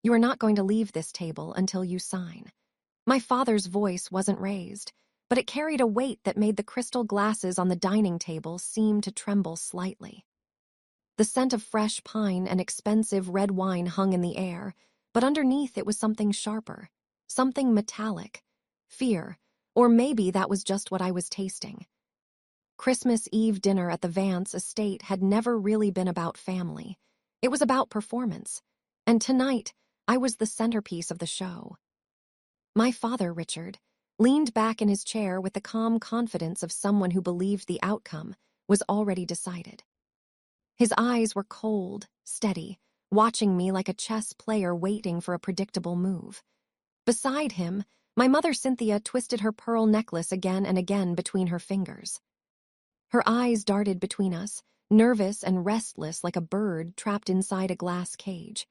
You are not going to leave this table until you sign." My father's voice wasn't raised, but it carried a weight that made the crystal glasses on the dining table seem to tremble slightly. The scent of fresh pine and expensive red wine hung in the air, but underneath it was something sharper, something metallic, fear, or maybe that was just what I was tasting. Christmas Eve dinner at the Vance estate had never really been about family. It was about performance, and tonight I was the centerpiece of the show. My father, Richard, leaned back in his chair with the calm confidence of someone who believed the outcome was already decided. His eyes were cold, steady, watching me like a chess player waiting for a predictable move. Beside him, my mother Cynthia twisted her pearl necklace again and again between her fingers. Her eyes darted between us, nervous and restless like a bird trapped inside a glass cage.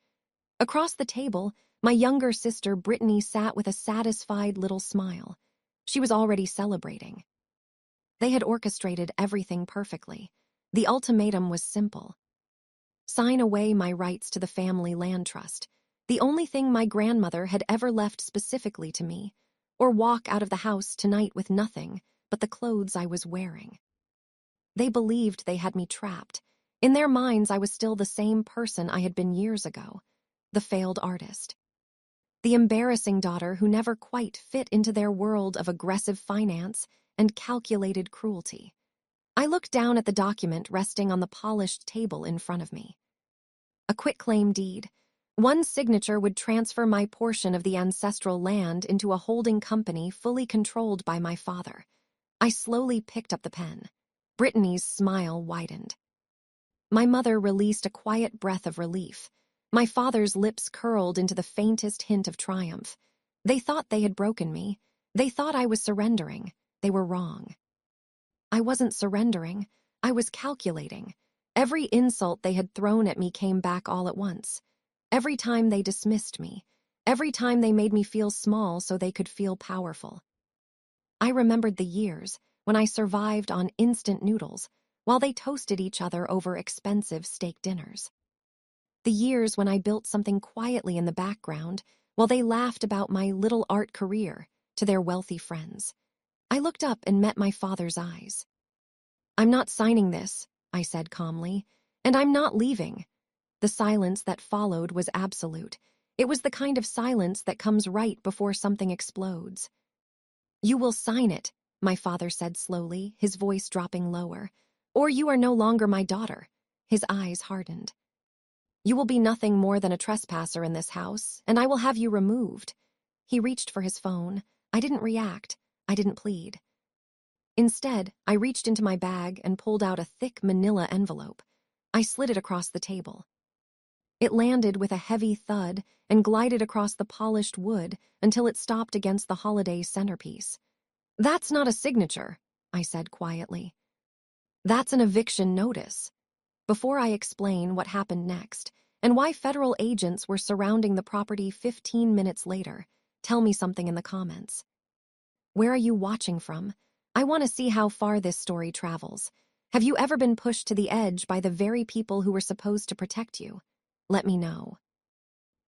Across the table, my younger sister Brittany sat with a satisfied little smile. She was already celebrating. They had orchestrated everything perfectly. The ultimatum was simple. Sign away my rights to the family land trust, the only thing my grandmother had ever left specifically to me, or walk out of the house tonight with nothing but the clothes I was wearing. They believed they had me trapped. In their minds, I was still the same person I had been years ago, the failed artist. The embarrassing daughter who never quite fit into their world of aggressive finance and calculated cruelty. I looked down at the document resting on the polished table in front of me. A quitclaim deed. One signature would transfer my portion of the ancestral land into a holding company fully controlled by my father. I slowly picked up the pen. Brittany's smile widened. My mother released a quiet breath of relief. My father's lips curled into the faintest hint of triumph. They thought they had broken me. They thought I was surrendering. They were wrong. I wasn't surrendering. I was calculating. Every insult they had thrown at me came back all at once. Every time they dismissed me. Every time they made me feel small so they could feel powerful. I remembered the years when I survived on instant noodles while they toasted each other over expensive steak dinners. The years when I built something quietly in the background while they laughed about my little art career to their wealthy friends. I looked up and met my father's eyes. "I'm not signing this," I said calmly, "and I'm not leaving." The silence that followed was absolute. It was the kind of silence that comes right before something explodes. "You will sign it," my father said slowly, his voice dropping lower. "Or you are no longer my daughter." His eyes hardened. "You will be nothing more than a trespasser in this house, and I will have you removed." He reached for his phone. I didn't react. I didn't plead. Instead, I reached into my bag and pulled out a thick manila envelope. I slid it across the table. It landed with a heavy thud and glided across the polished wood until it stopped against the holiday centerpiece. "That's not a signature," I said quietly. "That's an eviction notice." Before I explain what happened next and why federal agents were surrounding the property 15 minutes later, tell me something in the comments. Where are you watching from? I want to see how far this story travels. Have you ever been pushed to the edge by the very people who were supposed to protect you? Let me know.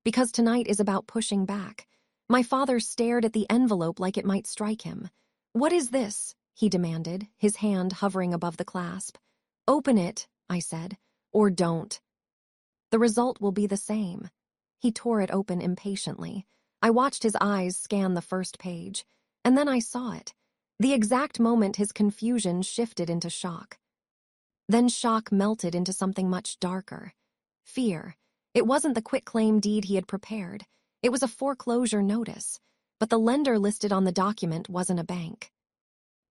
Because tonight is about pushing back. My father stared at the envelope like it might strike him. "What is this?" he demanded, his hand hovering above the clasp. "Open it," I said, "or don't." The result will be the same. He tore it open impatiently. I watched his eyes scan the first page, and then I saw it. The exact moment his confusion shifted into shock. Then shock melted into something much darker. Fear. It wasn't the quitclaim deed he had prepared. It was a foreclosure notice, but the lender listed on the document wasn't a bank.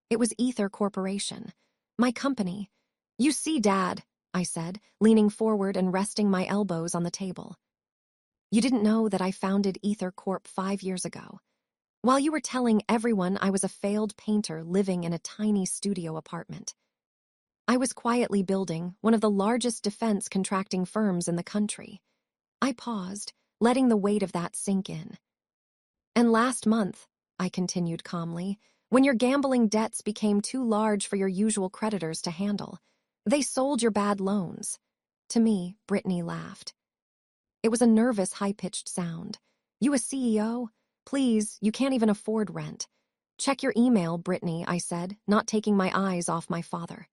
It was Ether Corporation, my company. "You see, Dad," I said, leaning forward and resting my elbows on the table. "You didn't know that I founded Ether Corp 5 years ago. While you were telling everyone I was a failed painter living in a tiny studio apartment. I was quietly building one of the largest defense contracting firms in the country." I paused, letting the weight of that sink in. "And last month," I continued calmly, "when your gambling debts became too large for your usual creditors to handle, they sold your bad loans." To me, Brittany laughed. It was a nervous, high-pitched sound. You a CEO? Please, you can't even afford rent. Check your email, Brittany, I said, not taking my eyes off my father.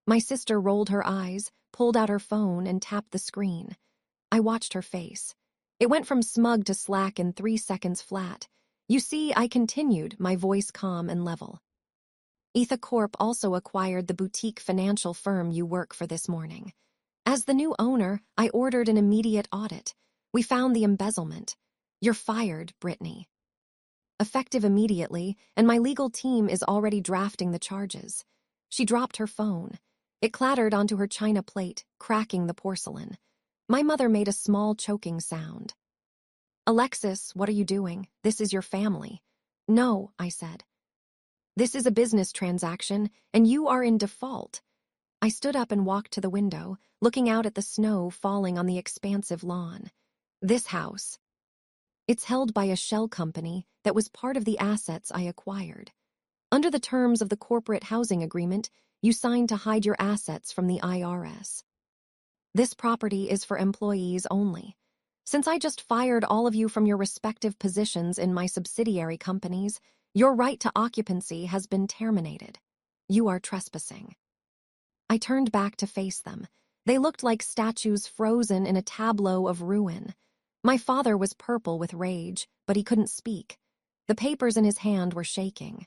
My sister rolled her eyes, pulled out her phone, and tapped the screen. I watched her face. It went from smug to slack in 3 seconds flat. You see, I continued, my voice calm and level. Etha Corp also acquired the boutique financial firm you work for this morning. As the new owner, I ordered an immediate audit. We found the embezzlement. You're fired, Brittany. Effective immediately, and my legal team is already drafting the charges. She dropped her phone. It clattered onto her china plate, cracking the porcelain. My mother made a small choking sound. Alexis, what are you doing? This is your family. No, I said. This is a business transaction, and you are in default. I stood up and walked to the window, looking out at the snow falling on the expansive lawn. This house. It's held by a shell company that was part of the assets I acquired. Under the terms of the corporate housing agreement, you signed to hide your assets from the IRS. This property is for employees only. Since I just fired all of you from your respective positions in my subsidiary companies, your right to occupancy has been terminated. You are trespassing. I turned back to face them. They looked like statues frozen in a tableau of ruin. My father was purple with rage, but he couldn't speak. The papers in his hand were shaking.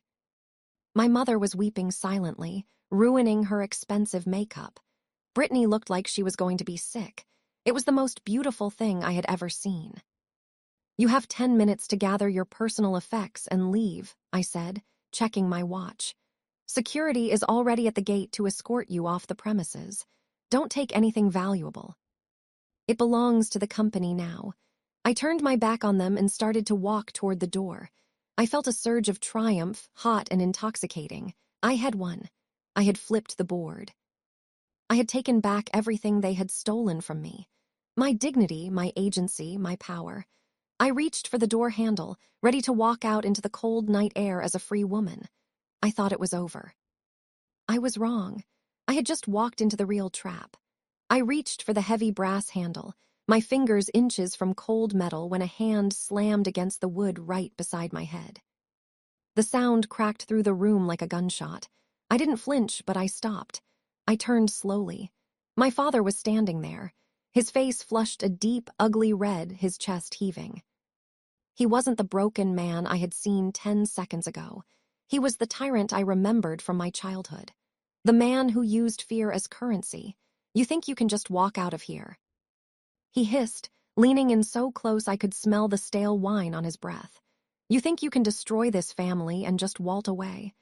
My mother was weeping silently, ruining her expensive makeup. Brittany looked like she was going to be sick. It was the most beautiful thing I had ever seen. You have 10 minutes to gather your personal effects and leave, I said, checking my watch. Security is already at the gate to escort you off the premises. Don't take anything valuable. It belongs to the company now. I turned my back on them and started to walk toward the door. I felt a surge of triumph, hot and intoxicating. I had won. I had flipped the board. I had taken back everything they had stolen from me. My dignity, my agency, my power. I reached for the door handle, ready to walk out into the cold night air as a free woman. I thought it was over. I was wrong. I had just walked into the real trap. I reached for the heavy brass handle, my fingers inches from cold metal when a hand slammed against the wood right beside my head. The sound cracked through the room like a gunshot. I didn't flinch, but I stopped. I turned slowly. My father was standing there. His face flushed a deep, ugly red, his chest heaving. He wasn't the broken man I had seen 10 seconds ago. He was the tyrant I remembered from my childhood. The man who used fear as currency. You think you can just walk out of here? He hissed, leaning in so close I could smell the stale wine on his breath. You think you can destroy this family and just waltz away?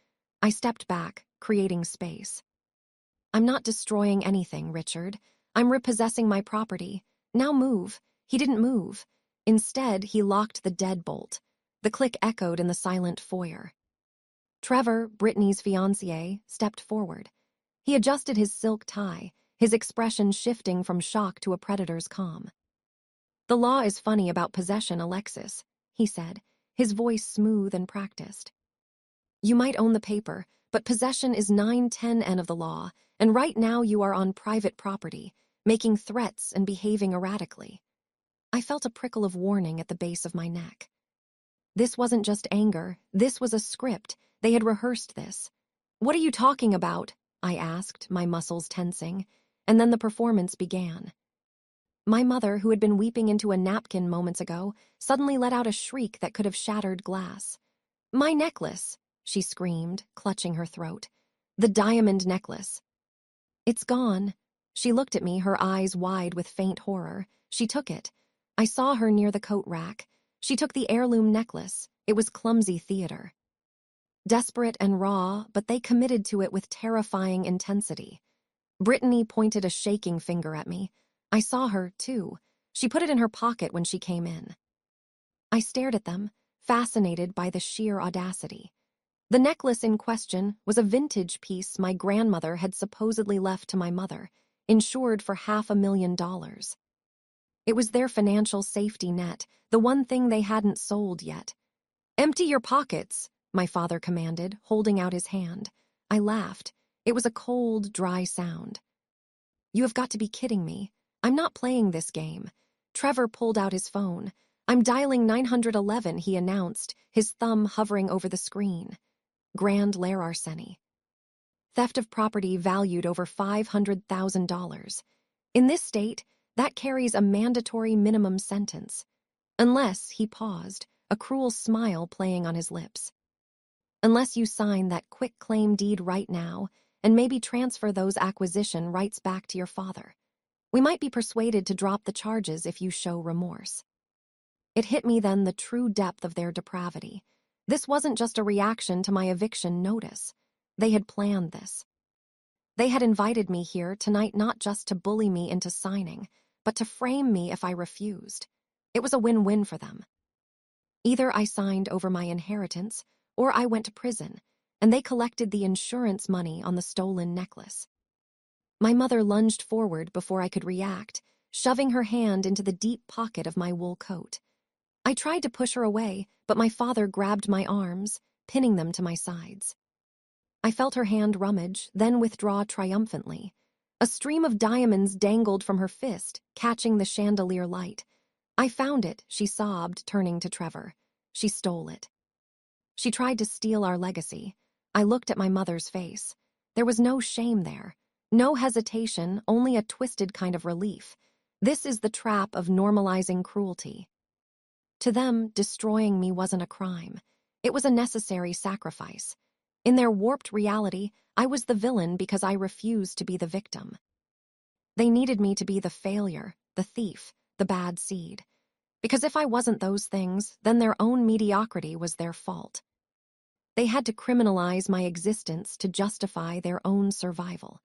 I stepped back, creating space. I'm not destroying anything, Richard. I'm repossessing my property. Now move. He didn't move. Instead, he locked the deadbolt. The click echoed in the silent foyer. Trevor, Brittany's fiancé, stepped forward. He adjusted his silk tie, his expression shifting from shock to a predator's calm. The law is funny about possession, Alexis, he said, his voice smooth and practiced. You might own the paper, but possession is 9-10 of the law, and right now you are on private property, making threats and behaving erratically. I felt a prickle of warning at the base of my neck. This wasn't just anger, this was a script. They had rehearsed this. What are you talking about? I asked, my muscles tensing, and then the performance began. My mother, who had been weeping into a napkin moments ago, suddenly let out a shriek that could have shattered glass. My necklace, she screamed, clutching her throat. The diamond necklace. It's gone. She looked at me, her eyes wide with faint horror. She took it. I saw her near the coat rack. She took the heirloom necklace. It was clumsy theater. Desperate and raw, but they committed to it with terrifying intensity. Brittany pointed a shaking finger at me. I saw her, too. She put it in her pocket when she came in. I stared at them, fascinated by the sheer audacity. The necklace in question was a vintage piece my grandmother had supposedly left to my mother, insured for $500,000. It was their financial safety net, the one thing they hadn't sold yet. Empty your pockets, my father commanded, holding out his hand. I laughed. It was a cold, dry sound. You have got to be kidding me. I'm not playing this game. Trevor pulled out his phone. "I'm dialing 911, he announced, his thumb hovering over the screen. Grand larceny. Theft of property valued over $500,000. In this state, that carries a mandatory minimum sentence. Unless," he paused, a cruel smile playing on his lips. "Unless you sign that quick claim deed right now and maybe transfer those acquisition rights back to your father. We might be persuaded to drop the charges if you show remorse." It hit me then the true depth of their depravity. This wasn't just a reaction to my eviction notice. They had planned this. They had invited me here tonight not just to bully me into signing, but to frame me if I refused. It was a win-win for them. Either I signed over my inheritance, or I went to prison, and they collected the insurance money on the stolen necklace. My mother lunged forward before I could react, shoving her hand into the deep pocket of my wool coat. I tried to push her away, but my father grabbed my arms, pinning them to my sides. I felt her hand rummage, then withdraw triumphantly. A stream of diamonds dangled from her fist, catching the chandelier light. "I found it," she sobbed, turning to Trevor. "She stole it. She tried to steal our legacy." I looked at my mother's face. There was no shame there. No hesitation, only a twisted kind of relief. This is the trap of normalizing cruelty. To them, destroying me wasn't a crime. It was a necessary sacrifice. In their warped reality, I was the villain because I refused to be the victim. They needed me to be the failure, the thief, the bad seed. Because if I wasn't those things, then their own mediocrity was their fault. They had to criminalize my existence to justify their own survival.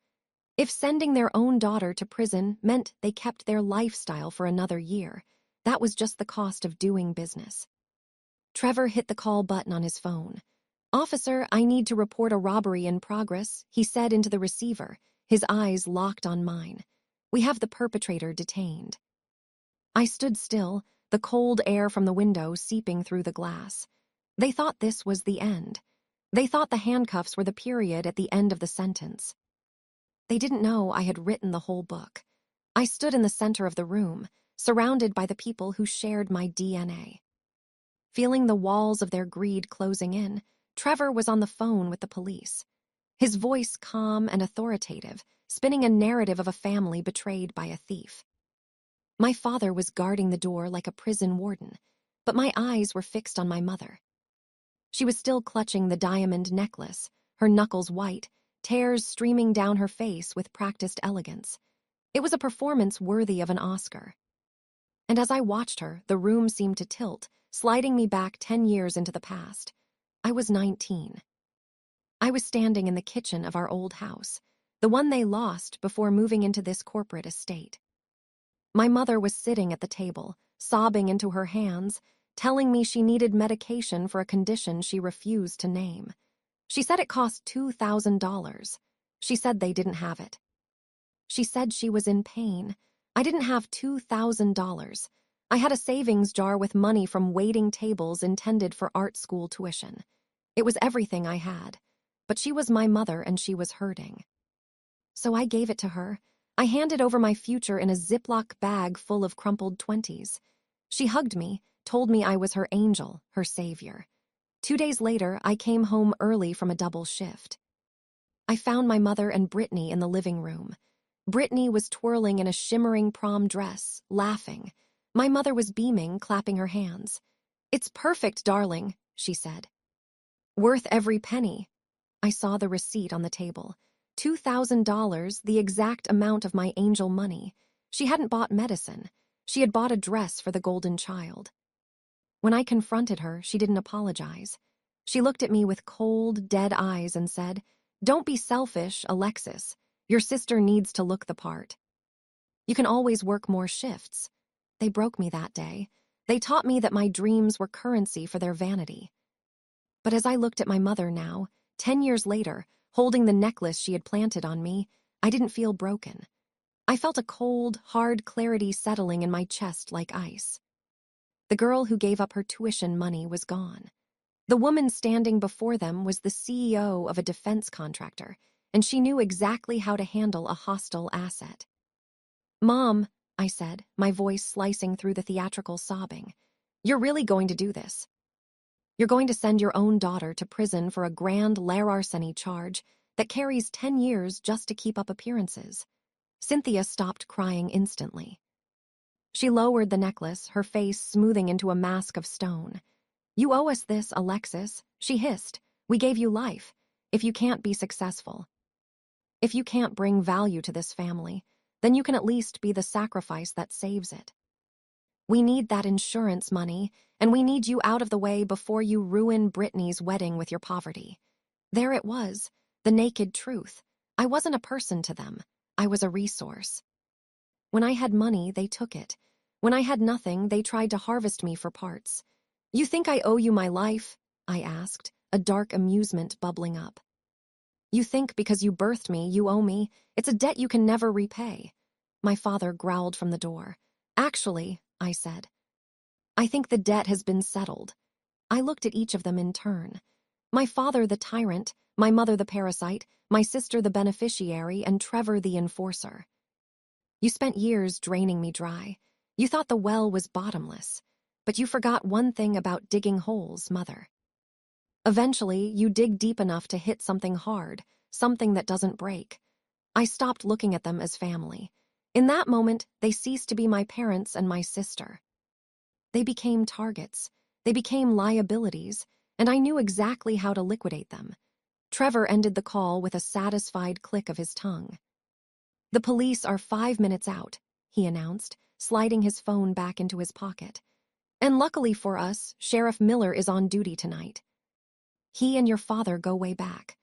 If sending their own daughter to prison meant they kept their lifestyle for another year, that was just the cost of doing business. Trevor hit the call button on his phone. "Officer, I need to report a robbery in progress," he said into the receiver, his eyes locked on mine. "We have the perpetrator detained." I stood still, the cold air from the window seeping through the glass. They thought this was the end. They thought the handcuffs were the period at the end of the sentence. They didn't know I had written the whole book. I stood in the center of the room, surrounded by the people who shared my DNA. Feeling the walls of their greed closing in, Trevor was on the phone with the police. His voice calm and authoritative, spinning a narrative of a family betrayed by a thief. My father was guarding the door like a prison warden, but my eyes were fixed on my mother. She was still clutching the diamond necklace, her knuckles white, tears streaming down her face with practiced elegance. It was a performance worthy of an Oscar. And as I watched her, the room seemed to tilt, sliding me back 10 years into the past. I was 19. I was standing in the kitchen of our old house, the one they lost before moving into this corporate estate. My mother was sitting at the table, sobbing into her hands, telling me she needed medication for a condition she refused to name. She said it cost $2,000. She said they didn't have it. She said she was in pain. I didn't have $2,000. I had a savings jar with money from waiting tables intended for art school tuition. It was everything I had. But she was my mother and she was hurting. So I gave it to her. I handed over my future in a Ziploc bag full of crumpled 20s. She hugged me, told me I was her angel, her savior. 2 days later, I came home early from a double shift. I found my mother and Brittany in the living room. Brittany was twirling in a shimmering prom dress, laughing. My mother was beaming, clapping her hands. "It's perfect, darling," she said. "Worth every penny." I saw the receipt on the table. $2,000, the exact amount of my angel money. She hadn't bought medicine. She had bought a dress for the golden child. When I confronted her, she didn't apologize. She looked at me with cold, dead eyes and said, "Don't be selfish, Alexis. Your sister needs to look the part. You can always work more shifts." They broke me that day. They taught me that my dreams were currency for their vanity. But as I looked at my mother now, 10 years later, holding the necklace she had planted on me, I didn't feel broken. I felt a cold, hard clarity settling in my chest like ice. The girl who gave up her tuition money was gone. The woman standing before them was the CEO of a defense contractor, and she knew exactly how to handle a hostile asset. "Mom," I said, my voice slicing through the theatrical sobbing. You're really going to do this? You're going to send your own daughter to prison for a grand larceny charge that carries 10 years just to keep up appearances. Cynthia stopped crying instantly. She lowered the necklace, her face smoothing into a mask of stone. You owe us this, Alexis, she hissed. We gave you life. If you can't be successful, if you can't bring value to this family, then you can at least be the sacrifice that saves it. We need that insurance money, and we need you out of the way before you ruin Brittany's wedding with your poverty. There it was, the naked truth. I wasn't a person to them. I was a resource. When I had money, they took it. When I had nothing, they tried to harvest me for parts. You think I owe you my life? I asked, a dark amusement bubbling up. You think because you birthed me, you owe me? It's a debt you can never repay. My father growled from the door. Actually, I said, I think the debt has been settled. I looked at each of them in turn. My father the tyrant, my mother the parasite, my sister the beneficiary, and Trevor the enforcer. You spent years draining me dry. You thought the well was bottomless. But you forgot one thing about digging holes, Mother. Eventually, you dig deep enough to hit something hard, something that doesn't break. I stopped looking at them as family. In that moment, they ceased to be my parents and my sister. They became targets. They became liabilities, and I knew exactly how to liquidate them. Trevor ended the call with a satisfied click of his tongue. The police are 5 minutes out, he announced, sliding his phone back into his pocket. And luckily for us, Sheriff Miller is on duty tonight. He and your father go way back.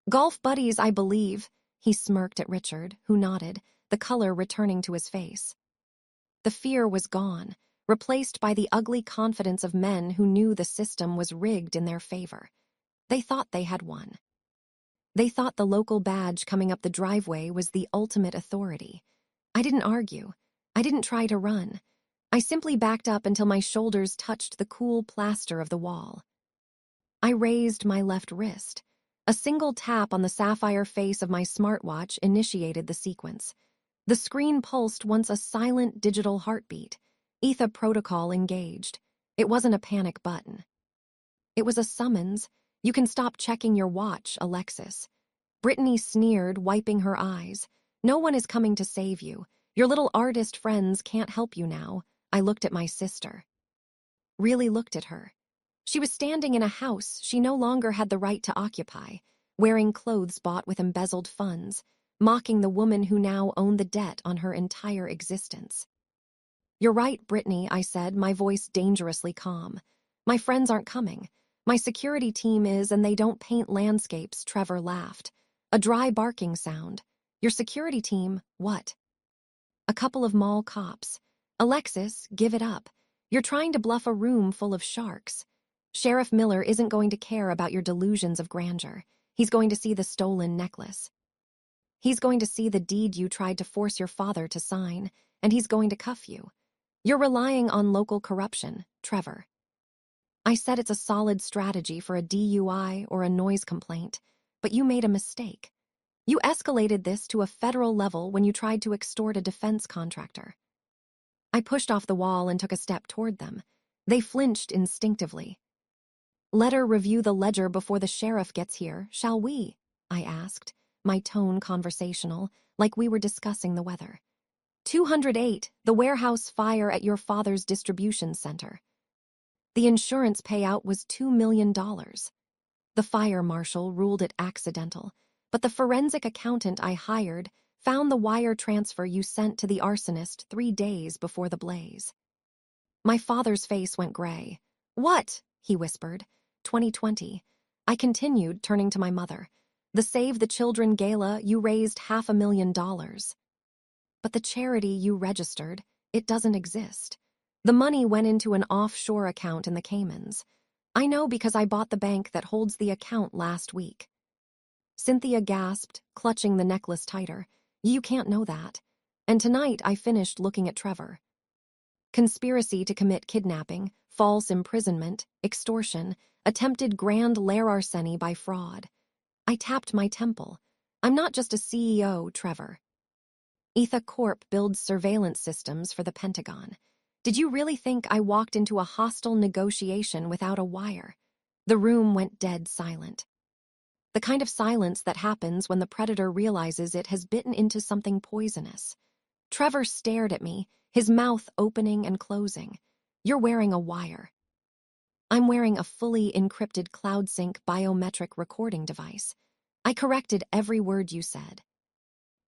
Golf buddies, I believe, he smirked at Richard, who nodded, the color returning to his face. The fear was gone, replaced by the ugly confidence of men who knew the system was rigged in their favor. They thought they had won. They thought the local badge coming up the driveway was the ultimate authority. I didn't argue. I didn't try to run. I simply backed up until my shoulders touched the cool plaster of the wall. I raised my left wrist. A single tap on the sapphire face of my smartwatch initiated the sequence. The screen pulsed once a silent digital heartbeat. ETHA protocol engaged. It wasn't a panic button. It was a summons. You can stop checking your watch, Alexis. Brittany sneered, wiping her eyes. No one is coming to save you. Your little artist friends can't help you now. I looked at my sister. Really looked at her. She was standing in a house she no longer had the right to occupy, wearing clothes bought with embezzled funds, mocking the woman who now owned the debt on her entire existence. You're right, Brittany, I said, my voice dangerously calm. My friends aren't coming. My security team is, and they don't paint landscapes, Trevor laughed. A dry barking sound. Your security team, what? A couple of mall cops. Alexis, give it up. You're trying to bluff a room full of sharks. Sheriff Miller isn't going to care about your delusions of grandeur. He's going to see the stolen necklace. He's going to see the deed you tried to force your father to sign, and he's going to cuff you. You're relying on local corruption, Trevor. I said it's a solid strategy for a DUI or a noise complaint, but you made a mistake. You escalated this to a federal level when you tried to extort a defense contractor. I pushed off the wall and took a step toward them. They flinched instinctively. Let her review the ledger before the sheriff gets here, shall we? I asked, my tone conversational, like we were discussing the weather. 208, the warehouse fire at your father's distribution center. The insurance payout was $2 million. The fire marshal ruled it accidental, but the forensic accountant I hired found the wire transfer you sent to the arsonist 3 days before the blaze. My father's face went gray. What? He whispered. 2020. I continued, turning to my mother. The Save the Children Gala, you raised $500,000. But the charity you registered, it doesn't exist. The money went into an offshore account in the Caymans. I know because I bought the bank that holds the account last week. Cynthia gasped, clutching the necklace tighter. You can't know that. And tonight I finished looking at Trevor. Conspiracy to commit kidnapping, false imprisonment, extortion, attempted grand larceny by fraud. I tapped my temple. I'm not just a CEO, Trevor. Etha Corp builds surveillance systems for the Pentagon. Did you really think I walked into a hostile negotiation without a wire? The room went dead silent. The kind of silence that happens when the predator realizes it has bitten into something poisonous. Trevor stared at me, his mouth opening and closing. You're wearing a wire. I'm wearing a fully encrypted CloudSync biometric recording device. I corrected every word you said.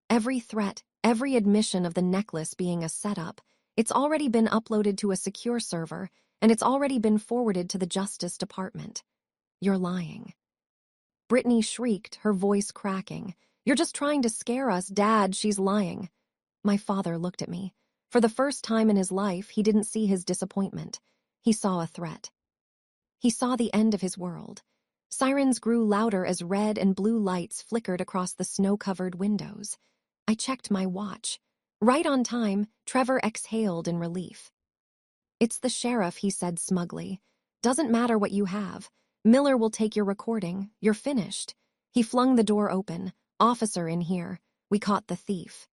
Every threat, every admission of the necklace being a setup, it's already been uploaded to a secure server, and it's already been forwarded to the Justice Department. You're lying. Brittany shrieked, her voice cracking. You're just trying to scare us, Dad, she's lying. My father looked at me. For the first time in his life, he didn't see his disappointment. He saw a threat. He saw the end of his world. Sirens grew louder as red and blue lights flickered across the snow-covered windows. I checked my watch. Right on time, Trevor exhaled in relief. It's the sheriff, he said smugly. Doesn't matter what you have. Miller will take your recording. You're finished. He flung the door open. Officer in here. We caught the thief.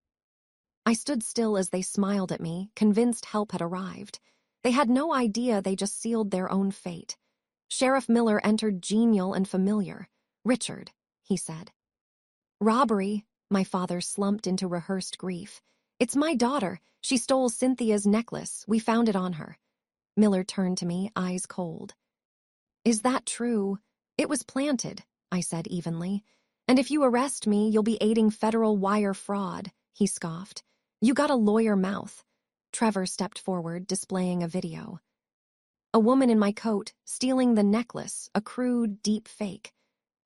I stood still as they smiled at me, convinced help had arrived. They had no idea they just sealed their own fate. Sheriff Miller entered genial and familiar. Richard, he said. Robbery, my father slumped into rehearsed grief. It's my daughter. She stole Cynthia's necklace. We found it on her. Miller turned to me, eyes cold. Is that true? It was planted, I said evenly. And if you arrest me, you'll be aiding federal wire fraud, he scoffed. You got a lawyer mouth. Trevor stepped forward, displaying a video. A woman in my coat, stealing the necklace, a crude, deep fake.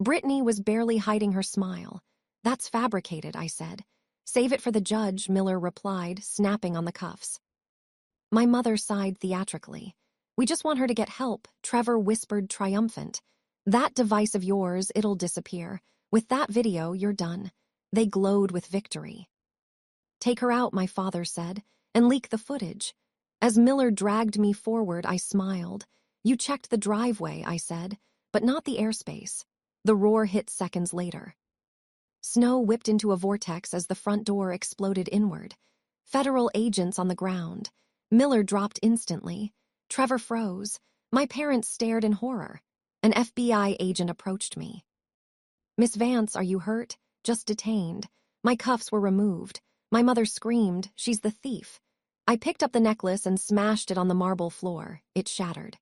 Brittany was barely hiding her smile. That's fabricated, I said. Save it for the judge, Miller replied, snapping on the cuffs. My mother sighed theatrically. We just want her to get help, Trevor whispered triumphant. That device of yours, it'll disappear. With that video, you're done. They glowed with victory. Take her out, my father said, and leak the footage. As Miller dragged me forward, I smiled. You checked the driveway, I said, but not the airspace. The roar hit seconds later. Snow whipped into a vortex as the front door exploded inward. Federal agents on the ground. Miller dropped instantly. Trevor froze. My parents stared in horror. An FBI agent approached me. Miss Vance, are you hurt? Just detained. My cuffs were removed. My mother screamed, she's the thief. I picked up the necklace and smashed it on the marble floor. It shattered.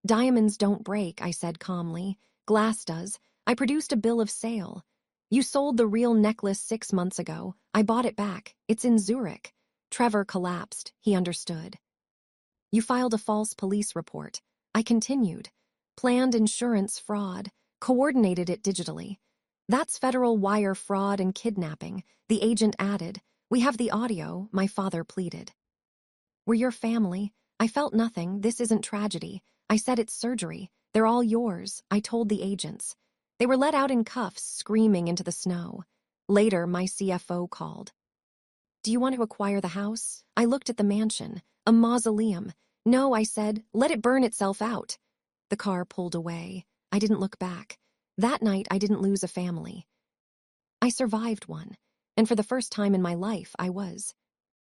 Diamonds don't break, I said calmly. Glass does. I produced a bill of sale. You sold the real necklace 6 months ago. I bought it back. It's in Zurich. Trevor collapsed. He understood. You filed a false police report. I continued. Planned insurance fraud. Coordinated it digitally. That's federal wire fraud and kidnapping, the agent added. We have the audio, my father pleaded. We're your family. I felt nothing. This isn't tragedy. I said it's surgery. They're all yours, I told the agents. They were let out in cuffs, screaming into the snow. Later, my CFO called. Do you want to acquire the house? I looked at the mansion, a mausoleum. No, I said, let it burn itself out. The car pulled away. I didn't look back. That night, I didn't lose a family. I survived one, and for the first time in my life, I was